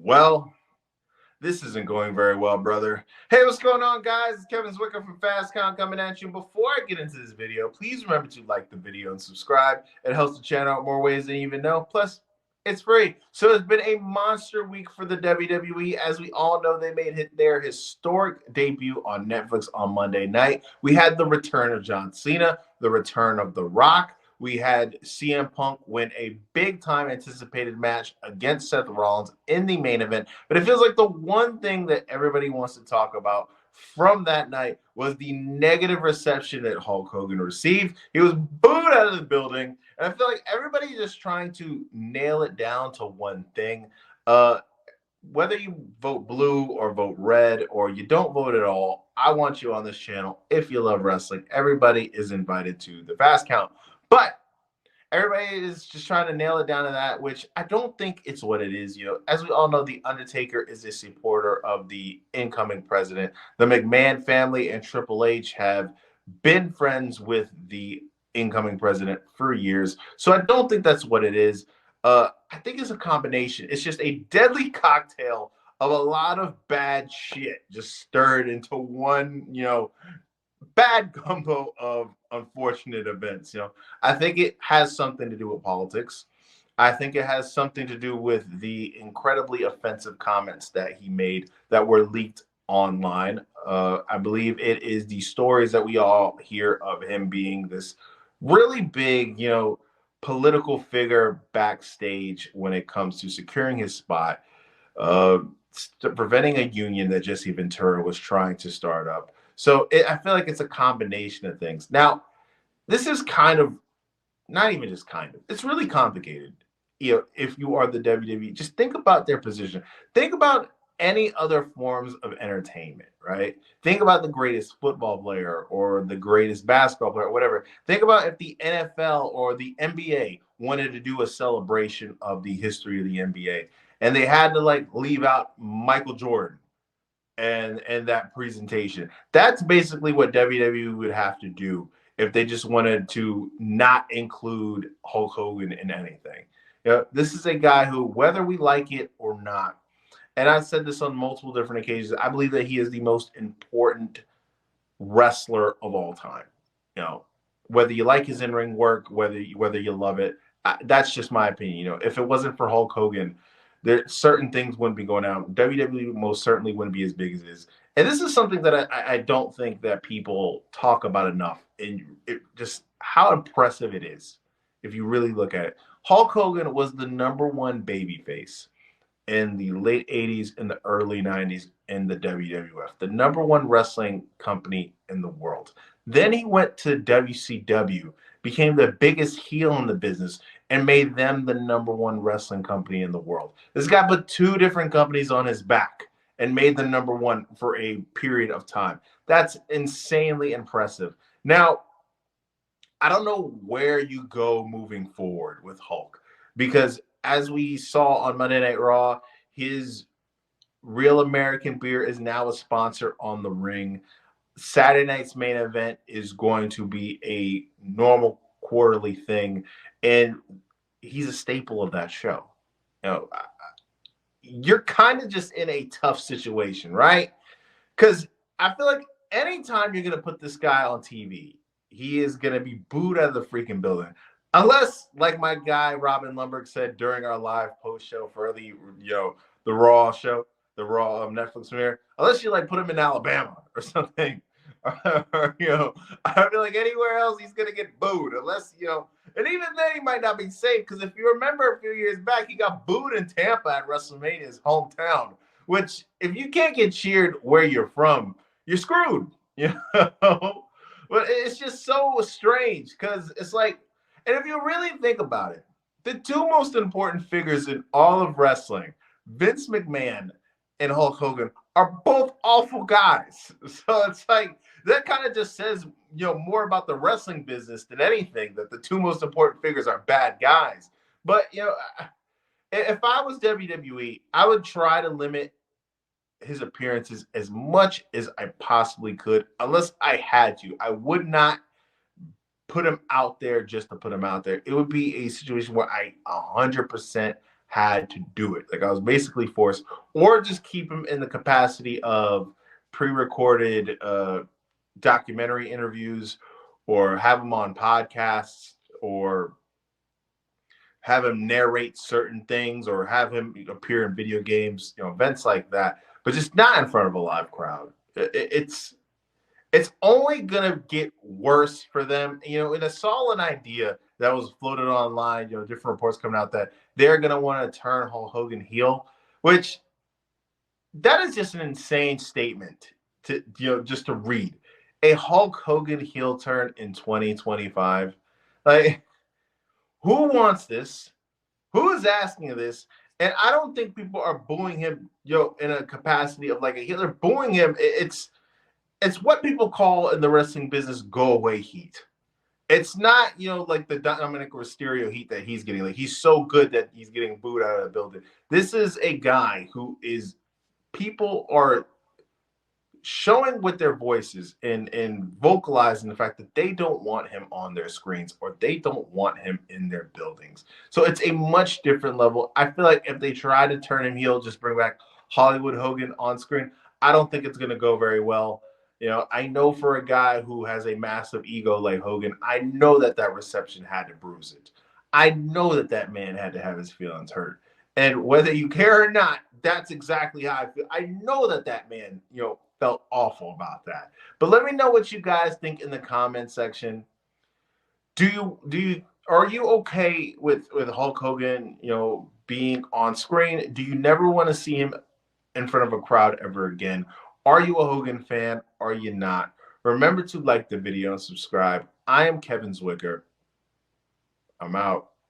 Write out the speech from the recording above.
Well, this isn't going very well, brother. Hey, what's going on, guys? It's Kevin Zwicker from FastCon coming at you. Before I get into this video, please remember to like the video and subscribe. It helps the channel out more ways than you even know. Plus, it's free. So it's been a monster week for the WWE. As we all know, they made their historic debut on Netflix on Monday night. We had the return of John Cena, the return of The Rock. We had CM Punk win a big time anticipated match against Seth Rollins in the main event. But it feels like the one thing that everybody wants to talk about from that night was the negative reception that Hulk Hogan received. He was booed out of the building. And I feel like everybody's just trying to nail it down to one thing. Whether you vote blue or vote red or you don't vote at all, I want you on this channel. If you love wrestling, everybody is invited to the fast count. But everybody is just trying to nail it down to that, which I don't think it's what it is. As we all know, The Undertaker is a supporter of the incoming president. The McMahon family and Triple H have been friends with the incoming president for years. So I don't think that's what it is. I think it's a combination. It's just a deadly cocktail of a lot of bad shit just stirred into one, bad gumbo of unfortunate events. I think it has something to do with politics. I think it has something to do with the incredibly offensive comments that he made that were leaked online. I believe it is the stories that we all hear of him being this really big, political figure backstage when it comes to securing his spot, uh, preventing a union that Jesse Ventura was trying to start up. So I feel like it's a combination of things. Now, this is kind of not even just kind of, it's really complicated. If you are the WWE, just think about their position. Think about any other forms of entertainment, right? Think about the greatest football player or the greatest basketball player, or whatever. Think about if the NFL or the NBA wanted to do a celebration of the history of the NBA and they had to leave out Michael Jordan and that presentation. That's basically what WWE would have to do if they just wanted to not include Hulk Hogan in anything. This is a guy who, whether we like it or not, and I've said this on multiple different occasions, I believe that he is the most important wrestler of all time. Whether you like his in-ring work, whether you love it, that's just my opinion. If it wasn't for Hulk Hogan, there certain things wouldn't be going on. WWE most certainly wouldn't be as big as it is. And this is something that I don't think that people talk about enough. And just how impressive it is if you really look at it. Hulk Hogan was the number one babyface in the late 80s and the early 90s in the WWF, the number one wrestling company in the world. Then he went to WCW, became the biggest heel in the business, and made them the number one wrestling company in the world. This guy put two different companies on his back and made them number one for a period of time. That's insanely impressive. Now, I don't know where you go moving forward with Hulk because as we saw on Monday Night Raw, his Real American Beer is now a sponsor on the ring. Saturday night's main event is going to be a normal quarterly thing, and he's a staple of that show. You're kind of just in a tough situation, right? Because I feel like anytime you're going to put this guy on TV, he is going to be booed out of the freaking building. Unless, like my guy Robin Lumberg said during our live post show for the Raw show, the Raw Netflix premiere, unless you put him in Alabama or something, or I feel like anywhere else he's gonna get booed. Unless and even then he might not be safe because if you remember a few years back, he got booed in Tampa at WrestleMania, his hometown. Which, if you can't get cheered where you're from, you're screwed. But it's just so strange because it's like. And if you really think about it, the two most important figures in all of wrestling, Vince McMahon and Hulk Hogan, are both awful guys. So it's like that kind of just says, more about the wrestling business than anything, that the two most important figures are bad guys. But, if I was WWE, I would try to limit his appearances as much as I possibly could, unless I had to. I would not put him out there just to put him out there. It would be a situation where I 100% had to do it. Like I was basically forced, or just keep him in the capacity of pre-recorded documentary interviews, or have him on podcasts, or have him narrate certain things, or have him appear in video games, events like that, but just not in front of a live crowd. It's only gonna get worse for them. And I saw an idea that was floated online, different reports coming out that they're gonna want to turn Hulk Hogan heel, which that is just an insane statement to just to read. A Hulk Hogan heel turn in 2025. Like, who wants this? Who is asking this? And I don't think people are booing him, in a capacity of like a heel. They're booing him. It's what people call in the wrestling business go away heat. It's not, like the Dominic Mysterio heat that he's getting. Like, he's so good that he's getting booed out of the building. This is a guy who is, people are showing with their voices and vocalizing the fact that they don't want him on their screens, or they don't want him in their buildings. So it's a much different level. I feel like if they try to turn him heel, just bring back Hollywood Hogan on screen, I don't think it's going to go very well. I know for a guy who has a massive ego like Hogan, I know that reception had to bruise it. I know that man had to have his feelings hurt. And whether you care or not, that's exactly how I feel. I know that man, felt awful about that. But let me know what you guys think in the comment section. Are you okay with Hulk Hogan, being on screen? Do you never want to see him in front of a crowd ever again? Are you a Hogan fan? Are you not? Remember to like the video and subscribe. I am Kevin Zwicker. I'm out.